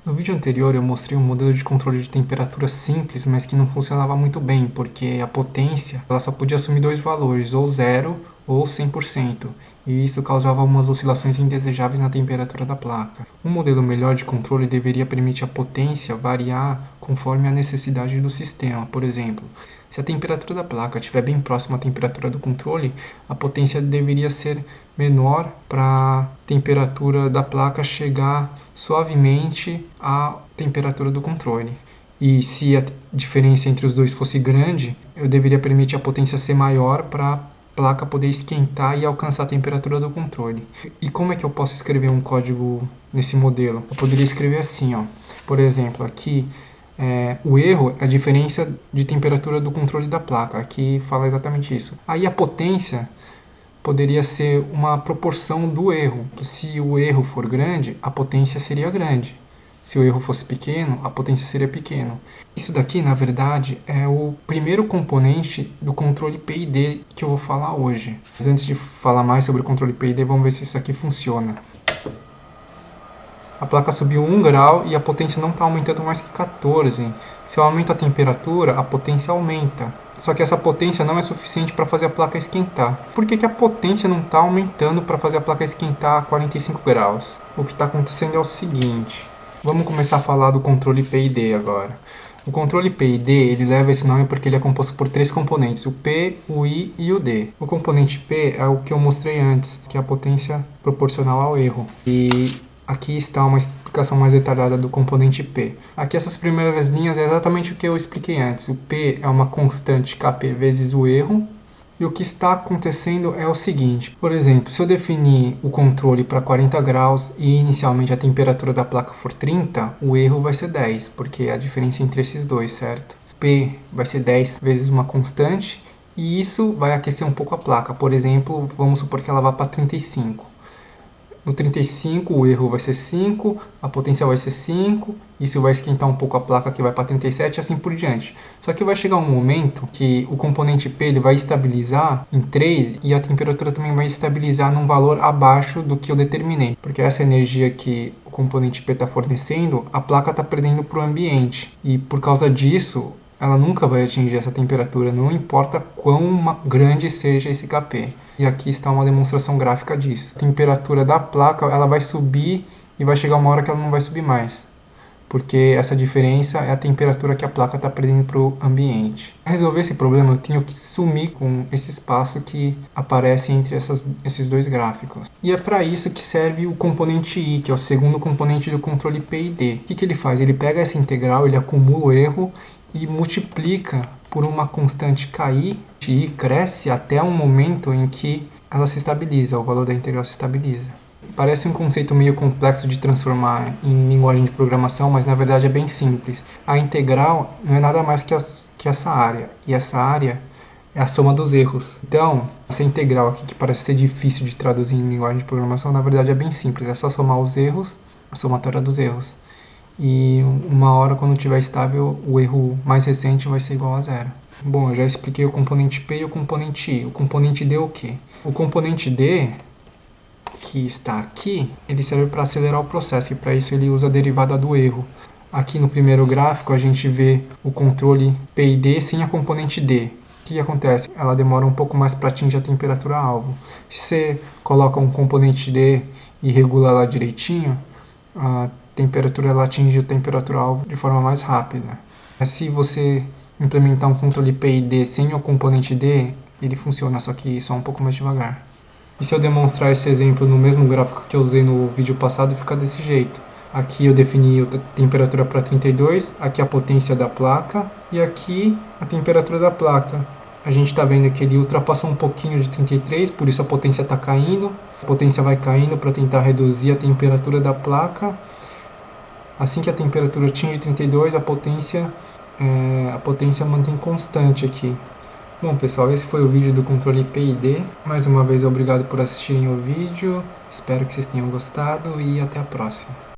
No vídeo anterior eu mostrei um modelo de controle de temperatura simples, mas que não funcionava muito bem, porque a potência ela só podia assumir dois valores, ou 0 ou 100%, e isso causava algumas oscilações indesejáveis na temperatura da placa. Um modelo melhor de controle deveria permitir a potência variar conforme a necessidade do sistema. Por exemplo, se a temperatura da placa estiver bem próxima à temperatura do controle, a potência deveria ser menor para a temperatura da placa chegar suavemente à temperatura do controle. E se a diferença entre os dois fosse grande, eu deveria permitir a potência ser maior para a placa poder esquentar e alcançar a temperatura do controle. E como é que eu posso escrever um código nesse modelo? Eu poderia escrever assim, ó. Por exemplo, aqui o erro é a diferença de temperatura do controle da placa. Aqui fala exatamente isso. Aí a potência poderia ser uma proporção do erro. Se o erro for grande, a potência seria grande. Se o erro fosse pequeno, a potência seria pequena. Isso daqui, na verdade, é o primeiro componente do controle PID que eu vou falar hoje. Mas antes de falar mais sobre o controle PID, vamos ver se isso aqui funciona. A placa subiu 1 grau e a potência não está aumentando mais que 14. Se eu aumento a temperatura, a potência aumenta. Só que essa potência não é suficiente para fazer a placa esquentar. Por que a potência não está aumentando para fazer a placa esquentar a 45 graus? O que está acontecendo é o seguinte. Vamos começar a falar do controle PID agora. O controle PID ele leva esse nome porque ele é composto por três componentes, o P, o I e o D. O componente P é o que eu mostrei antes, que é a potência proporcional ao erro. E aqui está uma explicação mais detalhada do componente P. Aqui essas primeiras linhas é exatamente o que eu expliquei antes. O P é uma constante Kp vezes o erro. E o que está acontecendo é o seguinte. Por exemplo, se eu definir o controle para 40 graus e inicialmente a temperatura da placa for 30, o erro vai ser 10, porque é a diferença entre esses dois, certo? P vai ser 10 vezes uma constante e isso vai aquecer um pouco a placa. Por exemplo, vamos supor que ela vá para 35. No 35 o erro vai ser 5, a potência vai ser 5, isso vai esquentar um pouco a placa que vai para 37 e assim por diante. Só que vai chegar um momento que o componente P ele vai estabilizar em 3 e a temperatura também vai estabilizar num valor abaixo do que eu determinei. Porque essa energia que o componente P está fornecendo, a placa está perdendo para o ambiente. E por causa disso, ela nunca vai atingir essa temperatura, não importa quão grande seja esse Kp. E aqui está uma demonstração gráfica disso. A temperatura da placa ela vai subir e vai chegar uma hora que ela não vai subir mais. Porque essa diferença é a temperatura que a placa está perdendo para o ambiente. Para resolver esse problema, eu tenho que sumir com esse espaço que aparece entre esses dois gráficos. E é para isso que serve o componente I, que é o segundo componente do controle PID. O que ele faz? Ele pega essa integral, ele acumula o erro e multiplica por uma constante KI, I cresce até um momento em que ela se estabiliza, o valor da integral se estabiliza. Parece um conceito meio complexo de transformar em linguagem de programação, mas na verdade é bem simples. A integral não é nada mais que essa área, e essa área é a soma dos erros. Então, essa integral aqui que parece ser difícil de traduzir em linguagem de programação, na verdade é bem simples, é só somar os erros, a somatória dos erros. E uma hora, quando estiver estável, o erro mais recente vai ser igual a 0. Bom, eu já expliquei o componente P e o componente I. O componente D é o quê? O componente D, que está aqui, ele serve para acelerar o processo e para isso ele usa a derivada do erro. Aqui no primeiro gráfico a gente vê o controle PID sem a componente D. O que acontece? Ela demora um pouco mais para atingir a temperatura alvo. Se você coloca um componente D e regula ela direitinho, a temperatura ela atinge a temperatura alvo de forma mais rápida. Se você implementar um controle PID sem o componente D, ele funciona, só que só um pouco mais devagar. E se eu demonstrar esse exemplo no mesmo gráfico que eu usei no vídeo passado, fica desse jeito. Aqui eu defini a temperatura para 32, aqui a potência da placa e aqui a temperatura da placa. A gente está vendo que ele ultrapassou um pouquinho de 33, por isso a potência está caindo. A potência vai caindo para tentar reduzir a temperatura da placa. Assim que a temperatura atinge 32, a potência mantém constante aqui. Bom pessoal, esse foi o vídeo do controle PID. Mais uma vez, obrigado por assistirem o vídeo. Espero que vocês tenham gostado e até a próxima.